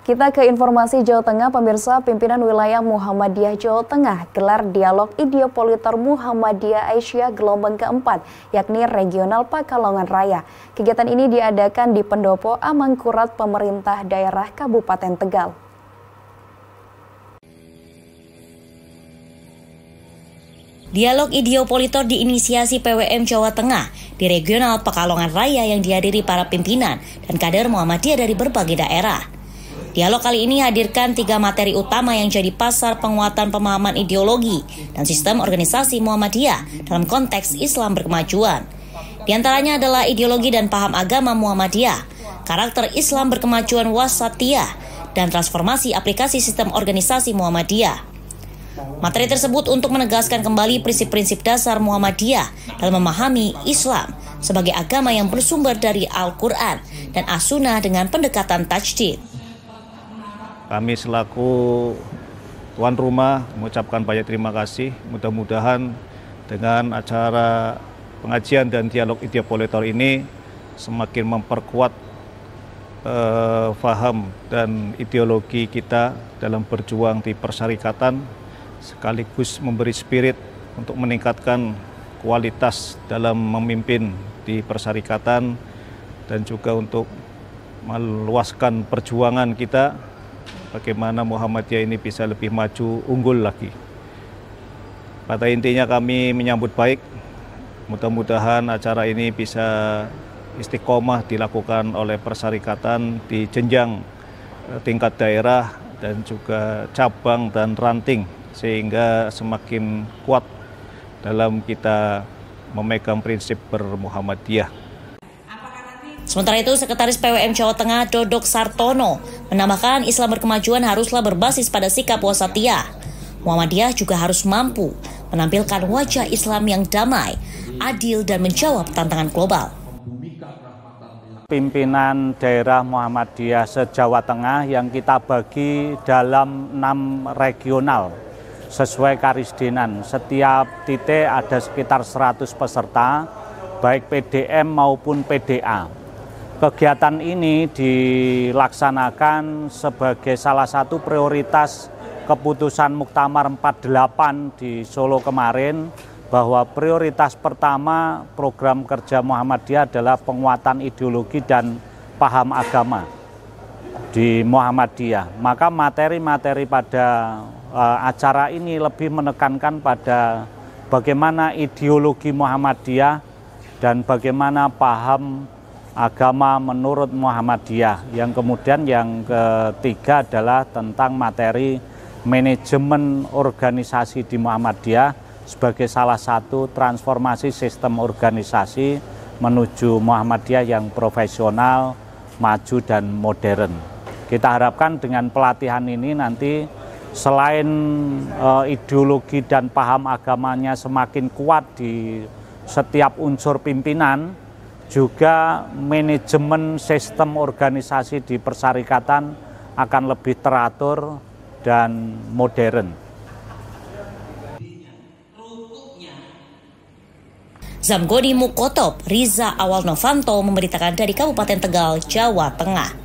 Kita ke informasi Jawa Tengah, pemirsa. Pimpinan wilayah Muhammadiyah Jawa Tengah gelar dialog Ideopolitor Muhammadiyah Aisyah gelombang keempat, yakni Regional Pekalongan Raya. Kegiatan ini diadakan di Pendopo Amangkurat Pemerintah Daerah Kabupaten Tegal. Dialog Ideopolitor diinisiasi PWM Jawa Tengah di Regional Pekalongan Raya yang dihadiri para pimpinan dan kader Muhammadiyah dari berbagai daerah. Dialog kali ini hadirkan 3 materi utama yang jadi pasar penguatan pemahaman ideologi dan sistem organisasi Muhammadiyah dalam konteks Islam berkemajuan. Di antaranya adalah ideologi dan paham agama Muhammadiyah, karakter Islam berkemajuan wasatiyah, dan transformasi aplikasi sistem organisasi Muhammadiyah. Materi tersebut untuk menegaskan kembali prinsip-prinsip dasar Muhammadiyah dalam memahami Islam sebagai agama yang bersumber dari Al-Quran dan As-Sunnah dengan pendekatan tajdid. Kami selaku tuan rumah mengucapkan banyak terima kasih. Mudah-mudahan dengan acara pengajian dan dialog Ideopolitor ini semakin memperkuat faham dan ideologi kita dalam berjuang di persyarikatan, sekaligus memberi spirit untuk meningkatkan kualitas dalam memimpin di persyarikatan dan juga untuk meluaskan perjuangan kita bagaimana Muhammadiyah ini bisa lebih maju, unggul lagi. Pada intinya kami menyambut baik, mudah-mudahan acara ini bisa istiqomah dilakukan oleh persyarikatan di jenjang tingkat daerah dan juga cabang dan ranting, sehingga semakin kuat dalam kita memegang prinsip bermuhammadiyah. Sementara itu, Sekretaris PWM Jawa Tengah Dodok Sartono menambahkan Islam berkemajuan haruslah berbasis pada sikap wasatiyah. Muhammadiyah juga harus mampu menampilkan wajah Islam yang damai, adil, dan menjawab tantangan global. Pimpinan daerah Muhammadiyah se-Jawa Tengah yang kita bagi dalam 6 regional sesuai karisdenan. Setiap titik ada sekitar 100 peserta, baik PDM maupun PDA. Kegiatan ini dilaksanakan sebagai salah satu prioritas keputusan Muktamar 48 di Solo kemarin, bahwa prioritas pertama program kerja Muhammadiyah adalah penguatan ideologi dan paham agama di Muhammadiyah. Maka materi-materi pada acara ini lebih menekankan pada bagaimana ideologi Muhammadiyah dan bagaimana paham agama menurut Muhammadiyah. Yang kemudian yang ketiga adalah tentang materi manajemen organisasi di Muhammadiyah sebagai salah satu transformasi sistem organisasi menuju Muhammadiyah yang profesional, maju, dan modern. Kita harapkan dengan pelatihan ini nanti selain ideologi dan paham agamanya semakin kuat di setiap unsur pimpinan, juga manajemen sistem organisasi di persyarikatan akan lebih teratur dan modern. Zamgodi Mukotop, Riza Awal Novanto memberitakan dari Kabupaten Tegal, Jawa Tengah.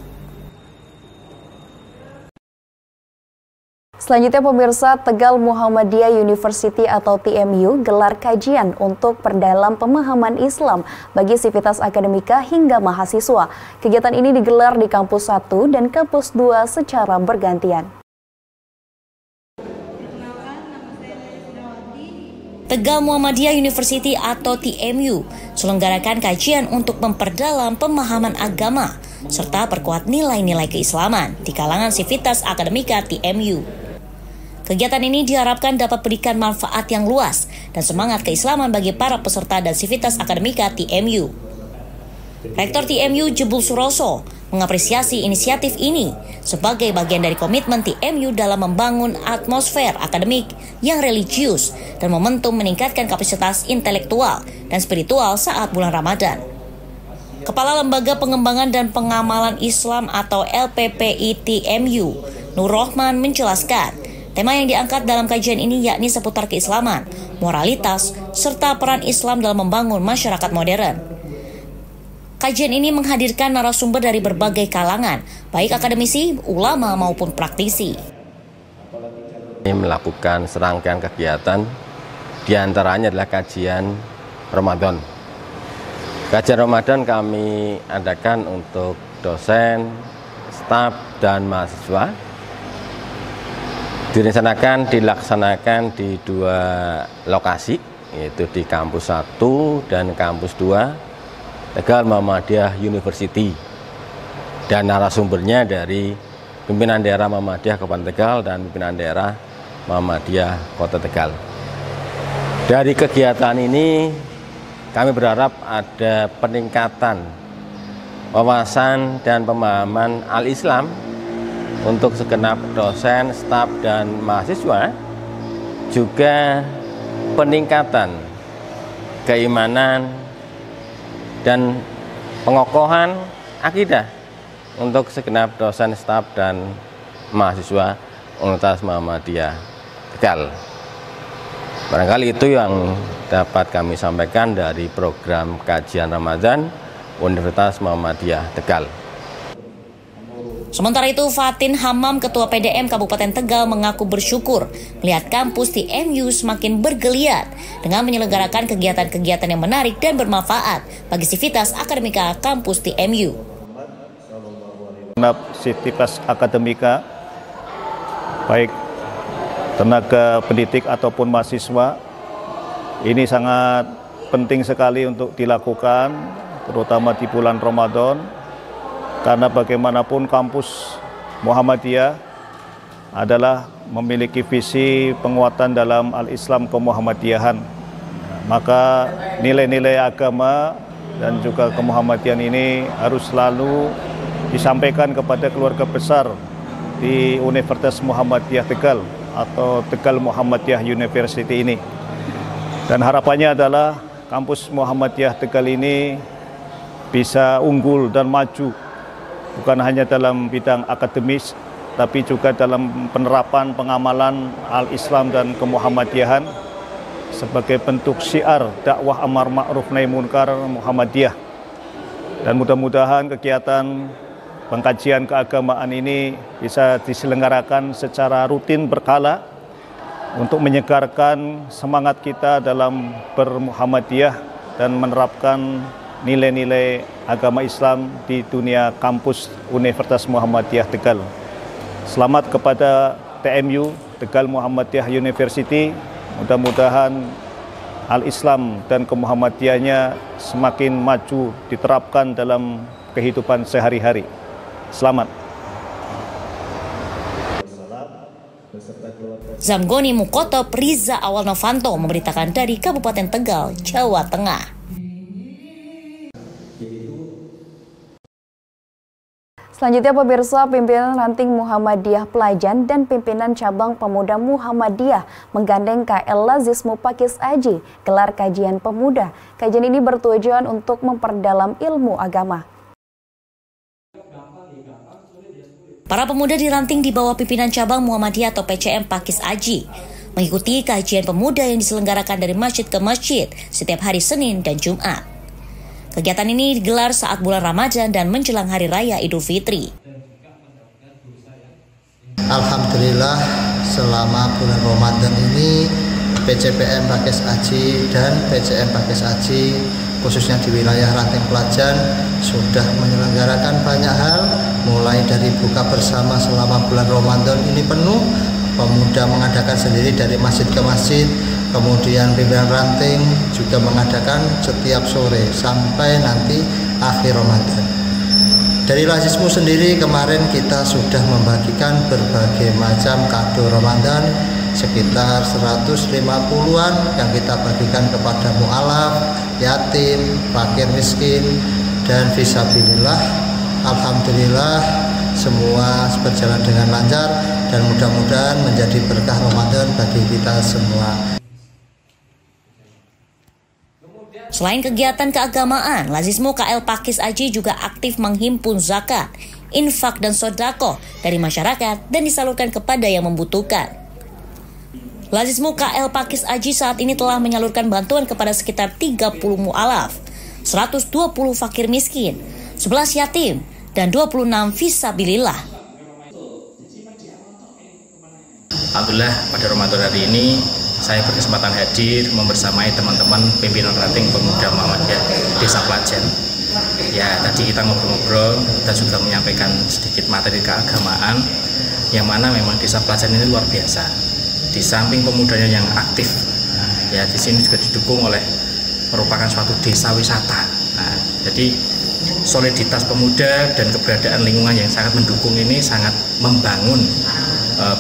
Selanjutnya, pemirsa, Tegal Muhammadiyah University atau TMU gelar kajian untuk perdalam pemahaman Islam bagi sivitas akademika hingga mahasiswa. Kegiatan ini digelar di Kampus 1 dan Kampus 2 secara bergantian. Tegal Muhammadiyah University atau TMU selenggarakan kajian untuk memperdalam pemahaman agama serta perkuat nilai-nilai keislaman di kalangan sivitas akademika TMU. Kegiatan ini diharapkan dapat berikan manfaat yang luas dan semangat keislaman bagi para peserta dan sivitas akademika TMU. Rektor TMU Jebul Suroso mengapresiasi inisiatif ini sebagai bagian dari komitmen TMU dalam membangun atmosfer akademik yang religius dan momentum meningkatkan kapasitas intelektual dan spiritual saat bulan Ramadan. Kepala Lembaga Pengembangan dan Pengamalan Islam atau LPPI TMU, Nur Rohman, menjelaskan tema yang diangkat dalam kajian ini yakni seputar keislaman, moralitas, serta peran Islam dalam membangun masyarakat modern. Kajian ini menghadirkan narasumber dari berbagai kalangan, baik akademisi, ulama maupun praktisi. Ini melakukan serangkaian kegiatan, diantaranya adalah kajian Ramadan. Kajian Ramadan kami adakan untuk dosen, staf, dan mahasiswa. Dilaksanakan di 2 lokasi, yaitu di kampus 1 dan kampus 2 Tegal Muhammadiyah University, dan narasumbernya dari pimpinan daerah Muhammadiyah Kabupaten Tegal dan pimpinan daerah Muhammadiyah Kota Tegal. Dari kegiatan ini kami berharap ada peningkatan wawasan dan pemahaman al-Islam untuk segenap dosen, staf, dan mahasiswa, juga peningkatan keimanan dan pengokohan akidah untuk segenap dosen, staf, dan mahasiswa Universitas Muhammadiyah Tegal. Barangkali itu yang dapat kami sampaikan dari program kajian Ramadan Universitas Muhammadiyah Tegal. Sementara itu, Fatin Hamam, Ketua PDM Kabupaten Tegal, mengaku bersyukur melihat kampus TMU semakin bergeliat dengan menyelenggarakan kegiatan-kegiatan yang menarik dan bermanfaat bagi sivitas akademika kampus TMU. Sivitas akademika, baik tenaga pendidik ataupun mahasiswa, ini sangat penting sekali untuk dilakukan, terutama di bulan Ramadan. Karena bagaimanapun kampus Muhammadiyah adalah memiliki visi penguatan dalam al-Islam kemuhammadiyahan. Maka nilai-nilai agama dan juga kemuhammadiyahan ini harus selalu disampaikan kepada keluarga besar di Universitas Muhammadiyah Tegal atau Tegal Muhammadiyah University ini. Dan harapannya adalah kampus Muhammadiyah Tegal ini bisa unggul dan maju, bukan hanya dalam bidang akademis, tapi juga dalam penerapan pengamalan al-Islam dan kemuhammadiyahan sebagai bentuk syiar dakwah amar ma'ruf nahi munkar Muhammadiyah. Dan mudah-mudahan kegiatan pengkajian keagamaan ini bisa diselenggarakan secara rutin berkala untuk menyegarkan semangat kita dalam bermuhammadiyah dan menerapkan nilai-nilai agama Islam di dunia kampus Universitas Muhammadiyah Tegal. Selamat kepada TMU, Tegal Muhammadiyah University. Mudah-mudahan al-Islam dan kemuhammadiyahnya semakin maju diterapkan dalam kehidupan sehari-hari. Selamat. Zamgoni Mukotop Riza Awal Novanto memberitakan dari Kabupaten Tegal, Jawa Tengah. Selanjutnya pemirsa, pimpinan ranting Muhammadiyah Pelajan dan pimpinan cabang pemuda Muhammadiyah menggandeng KL Lazismu Pakis Aji gelar kajian pemuda. Kajian ini bertujuan untuk memperdalam ilmu agama. Para pemuda di ranting di bawah pimpinan cabang Muhammadiyah atau PCM Pakis Aji mengikuti kajian pemuda yang diselenggarakan dari masjid ke masjid setiap hari Senin dan Jumat. Kegiatan ini digelar saat bulan Ramadan dan menjelang Hari Raya Idul Fitri. Alhamdulillah, selama bulan Ramadan ini PCPM Pakis Aji dan PCM Pakis Aji khususnya di wilayah Ranting Pelajan sudah menyelenggarakan banyak hal, mulai dari buka bersama selama bulan Ramadan ini penuh, pemuda mengadakan sendiri dari masjid ke masjid, kemudian pimpinan ranting juga mengadakan setiap sore sampai nanti akhir Ramadan. Dari Lazismu sendiri kemarin kita sudah membagikan berbagai macam kado Ramadan, sekitar 150-an yang kita bagikan kepada mu'alaf, yatim, fakir miskin, dan fisabilillah. Alhamdulillah semua berjalan dengan lancar dan mudah-mudahan menjadi berkah Ramadan bagi kita semua. Selain kegiatan keagamaan, Lazismu KL Pakis Aji juga aktif menghimpun zakat, infak dan sodako dari masyarakat dan disalurkan kepada yang membutuhkan. Lazismu KL Pakis Aji saat ini telah menyalurkan bantuan kepada sekitar 30 mu'alaf. 120 fakir miskin, 11 yatim, dan 26 fisabilillah. Alhamdulillah pada Ramadan hari ini saya berkesempatan hadir membersamai teman-teman pimpinan ranting pemuda Muhammadiyah Desa Plajen. Ya, tadi kita ngobrol-ngobrol dan juga menyampaikan sedikit materi keagamaan yang mana memang Desa Plajen ini luar biasa. Di samping pemudanya yang aktif, ya di sini juga didukung oleh merupakan suatu desa wisata. Nah, jadi soliditas pemuda dan keberadaan lingkungan yang sangat mendukung ini sangat membangun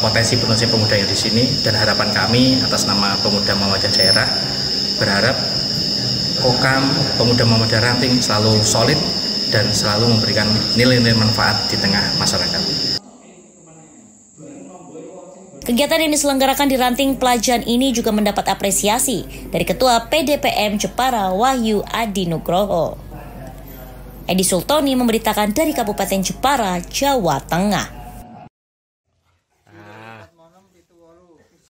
potensi-potensi pemuda yang di sini, dan harapan kami atas nama Pemuda Muhammadiyah Daerah berharap Kokam Pemuda Muhammadiyah Ranting selalu solid dan selalu memberikan nilai-nilai manfaat di tengah masyarakat. Kegiatan yang diselenggarakan di Ranting Plajen ini juga mendapat apresiasi dari Ketua PDPM Jepara Wahyu Adi Nugroho. Edi Sultoni memberitakan dari Kabupaten Jepara, Jawa Tengah.